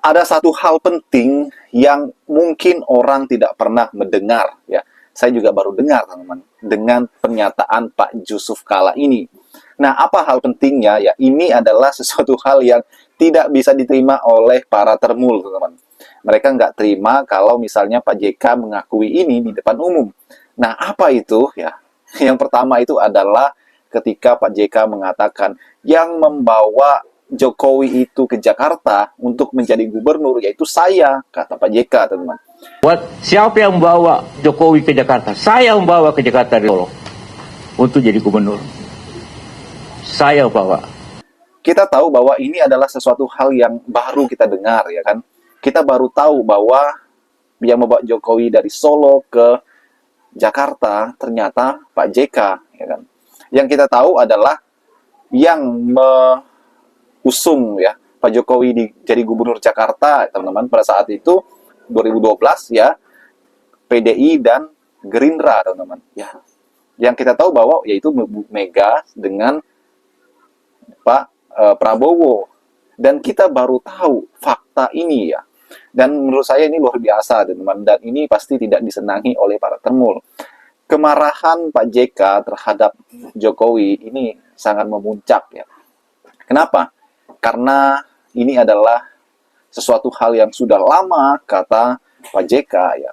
Ada satu hal penting yang mungkin orang tidak pernah mendengar, ya. Saya juga baru dengar, teman-teman, dengan pernyataan Pak Jusuf Kalla ini. Nah, apa hal pentingnya? Ya, ini adalah sesuatu hal yang tidak bisa diterima oleh para termul, teman-teman. Mereka nggak terima kalau misalnya Pak JK mengakui ini di depan umum. Nah, apa itu? Ya, yang pertama itu adalah ketika Pak JK mengatakan yang membawa Jokowi itu ke Jakarta untuk menjadi gubernur, yaitu saya, kata Pak JK, teman-teman. Siapa yang membawa Jokowi ke Jakarta? Saya membawa ke Jakarta dari Solo untuk jadi gubernur. Saya bawa. Kita tahu bahwa ini adalah sesuatu hal yang baru kita dengar, ya kan? Kita baru tahu bahwa yang membawa Jokowi dari Solo ke Jakarta ternyata Pak JK, ya kan? Yang kita tahu adalah yang usung ya Pak Jokowi jadi gubernur Jakarta, teman-teman, pada saat itu 2012 ya, PDI dan Gerindra, teman-teman. Ya. Yang kita tahu bahwa yaitu Bu Mega dengan Pak Prabowo, dan kita baru tahu fakta ini ya. Dan menurut saya ini luar biasa, teman-teman, dan ini pasti tidak disenangi oleh para termul. Kemarahan Pak JK terhadap Jokowi ini sangat memuncak ya. Kenapa? Karena ini adalah sesuatu hal yang sudah lama, kata Pak JK ya.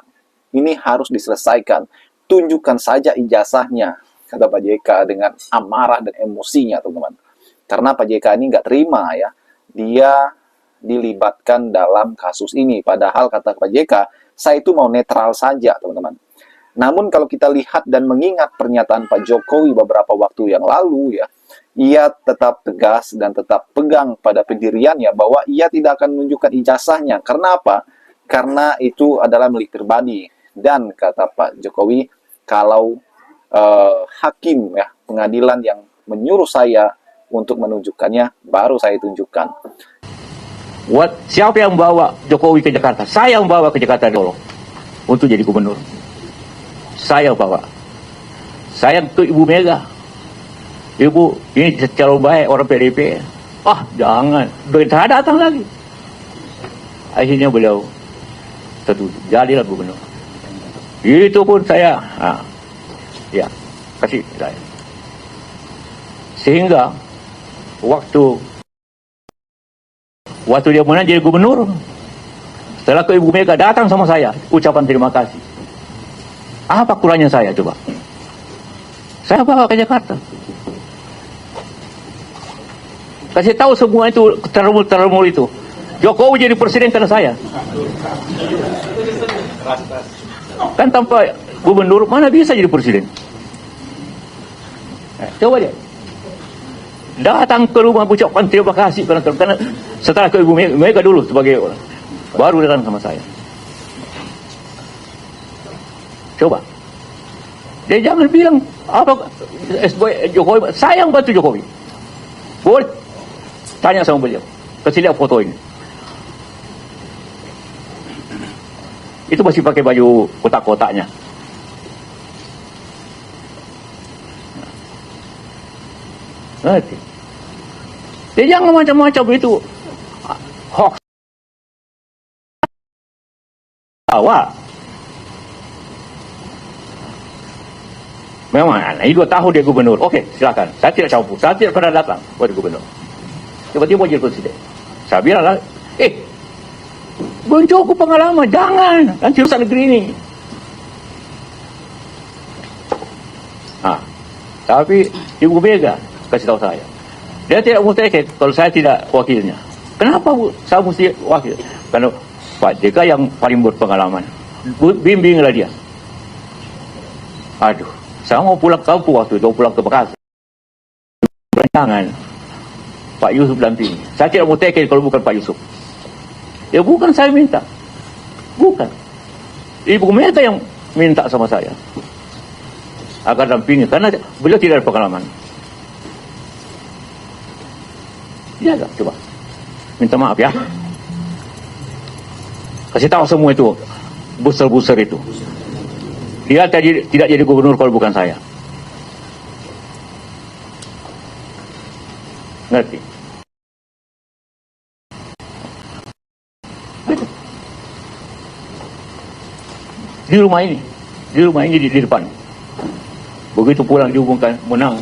Ini harus diselesaikan. Tunjukkan saja ijazahnya, kata Pak JK dengan amarah dan emosinya, teman-teman. Karena Pak JK ini nggak terima ya, dia dilibatkan dalam kasus ini. Padahal kata Pak JK, saya itu mau netral saja, teman-teman. Namun kalau kita lihat dan mengingat pernyataan Pak Jokowi beberapa waktu yang lalu ya, ia tetap tegas dan tetap pegang pada pendiriannya bahwa ia tidak akan menunjukkan ijazahnya. Karena apa? Karena itu adalah milik pribadi. Dan kata Pak Jokowi, kalau hakim ya pengadilan yang menyuruh saya untuk menunjukkannya, baru saya tunjukkan. Siapa yang membawa Jokowi ke Jakarta? Saya membawa ke Jakarta dulu untuk jadi gubernur. Saya bawa. Saya ke Ibu Mega. Ibu, ini calon baik orang PDP. Ah, jangan. Saya datang lagi. Akhirnya beliau setuju. Jadilah gubernur. Itu pun saya, ya, kasih saya. Sehingga waktu dia menang jadi gubernur, setelah ke Ibu Mega datang sama saya, ucapan terima kasih. Apa kurangnya saya coba? Saya bawa ke Jakarta. Kasih tahu semua itu, termul itu. Jokowi jadi presiden karena saya. Kan tanpa gubernur mana bisa jadi presiden? Coba deh. Datang ke rumah ucapkan terima kasih karena setelah ke Ibu Mega dulu sebagai orang, baru datang sama saya. Coba. Dia jangan bilang apa Jokowi, saya yang bantu Jokowi. Boleh tanya sama beliau. Kasih lihat foto ini. Itu masih pakai baju kotak-kotaknya. Ngerti? Dia jangan macam-macam itu. Hoax. Awak. Memang, ini 2 tahun dia gubernur. Oke, silakan. Saya tidak campur. Saya tidak pernah datang buat gubernur. Tiba-tiba jadi presiden. Saya bilang lah, belum cukup pengalaman, jangan. Nanti rusak negeri ini. Tapi Ibu Mega kasih tahu saya. Dia tidak mustahil kalau saya tidak wakilnya. Kenapa saya mesti wakil? Karena Pak JK yang paling berpengalaman. Bimbinglah dia. Aduh, saya mau pulang ke kampung waktu itu, pulang ke Bekasi. Jangan. Pak Yusuf dampingi. Saya tidak mau teken kalau bukan Pak Yusuf. Ya bukan saya minta. Bukan. Ibu Mega yang minta sama saya. Agar dampingi. Karena beliau tidak ada pengalaman. Ya, coba. Minta maaf ya. Kasih tahu semua itu. Buser-buser itu. Dia tidak jadi gubernur kalau bukan saya. Ngerti? di rumah ini di depan. Begitu pulang diumumkan menang,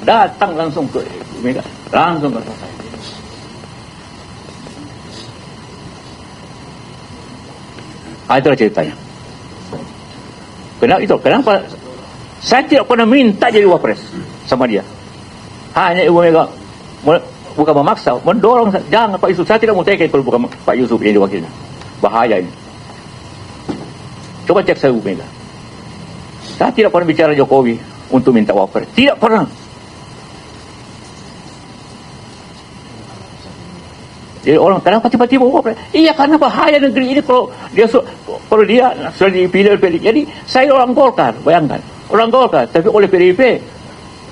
datang langsung ke Mega, langsung ke saya. Itulah ceritanya. Kenapa saya tidak pernah minta jadi wapres sama dia. Hanya Ibu Mega bukan memaksa, mendorong. Jangan Pak Yusuf, saya tidak mau teken kalau bukan Pak Yusuf yang diwakilnya. Bahaya ini. Coba cek saya Ibu Mega. Saya tidak pernah bicara Jokowi untuk minta wapres. Tidak pernah. Jadi orang kenapa tiba-tiba wapres? Iya karena bahaya negeri ini kalau dia sudah dipilih oleh PDIP. Jadi saya orang Golkar, bayangkan. Orang Golkar, tapi oleh PDIP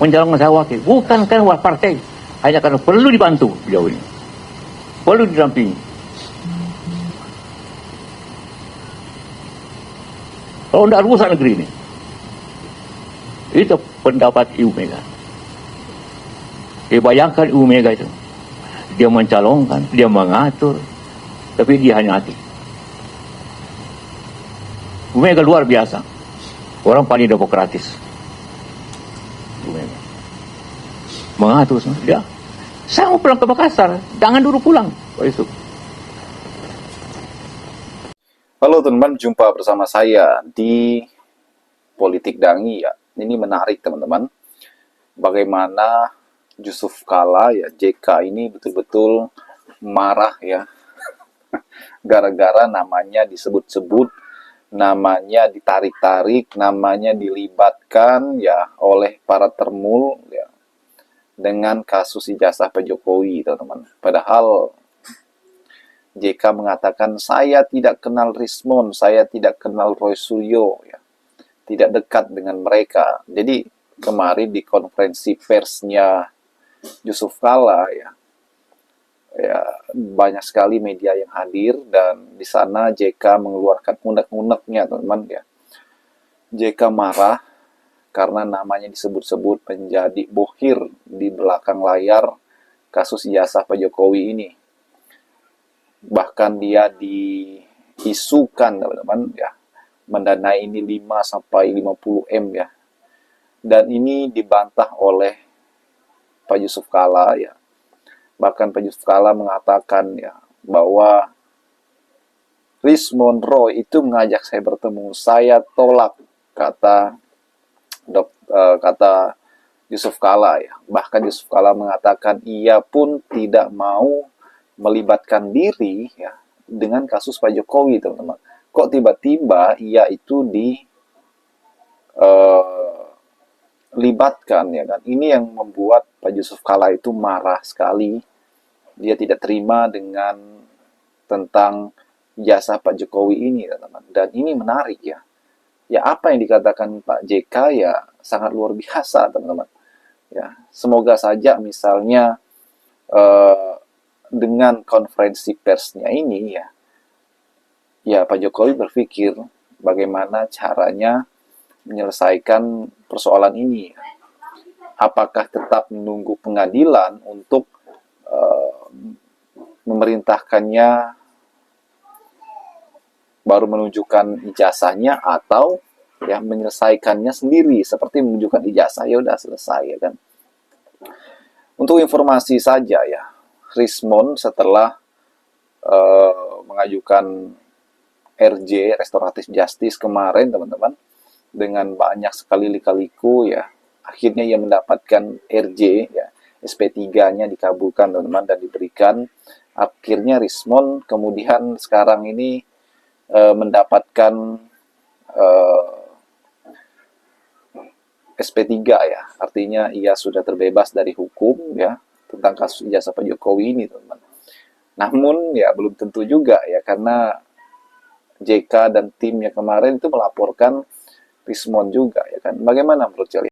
mencalonkan saya wakil. Bukan karena partai. Hanya karena perlu dibantu beliau ini. Perlu didampingi. Kalau tidak rusak negeri ini. Itu pendapat Ibu Mega. Bayangkan Ibu Mega itu. Dia mencalonkan, dia mengatur, tapi dia hanya hati. Ibu Mega luar biasa. Orang paling demokratis. Ibu Mega. Mengatur semua. Dia, saya mau pulang ke Makassar, jangan dulu pulang. Itu. Halo teman-teman, jumpa bersama saya di Politik Dangi ya. Ini menarik teman-teman. Bagaimana Yusuf Kala ya, JK ini betul-betul marah ya. Gara-gara namanya disebut-sebut, namanya ditarik-tarik, namanya dilibatkan ya oleh para termul ya dengan kasus ijazah Pak Jokowi teman-teman. Padahal JK mengatakan saya tidak kenal Rismon, saya tidak kenal Roy Suryo ya. Tidak dekat dengan mereka. Jadi kemarin di konferensi persnya Yusuf Kala ya banyak sekali media yang hadir dan di sana JK mengeluarkan unek-uneknya teman-teman ya. JK marah karena namanya disebut-sebut menjadi bohir di belakang layar kasus ijazah Pak Jokowi ini. Bahkan dia diisukan teman-teman ya mendanai ini 5 sampai 50 M ya. Dan ini dibantah oleh Pak Yusuf Kala ya. Bahkan Pak Yusuf Kala mengatakan ya bahwa Rismon Roy itu mengajak saya bertemu, saya tolak, kata Yusuf Kala ya. Bahkan Yusuf Kala mengatakan ia pun tidak mau melibatkan diri ya dengan kasus Pak Jokowi teman-teman. Kok tiba-tiba ia itu libatkan ya kan. Ini yang membuat Pak Yusuf Kala itu marah sekali. Dia tidak terima dengan tentang jasa Pak Jokowi ini teman-teman. Dan ini menarik ya. Ya apa yang dikatakan Pak JK ya sangat luar biasa teman-teman. Ya, semoga saja misalnya dengan konferensi persnya ini ya Pak Jokowi berpikir bagaimana caranya menyelesaikan persoalan ini. Apakah tetap menunggu pengadilan untuk memerintahkannya baru menunjukkan ijazahnya atau ya menyelesaikannya sendiri seperti menunjukkan ijazah ya udah selesai ya kan. Untuk informasi saja ya, Rismon setelah mengajukan RJ Restoratif Justice kemarin teman-teman dengan banyak sekali lika-liku ya akhirnya ia mendapatkan RJ ya SP3-nya dikabulkan teman-teman dan diberikan. Akhirnya Rismon kemudian sekarang ini mendapatkan SP3 ya, artinya ia sudah terbebas dari hukum ya tentang kasus ijazah Pak Jokowi ini teman-teman. Namun ya belum tentu juga ya karena JK dan timnya kemarin itu melaporkan Rismon juga ya kan. Bagaimana menurut kalian?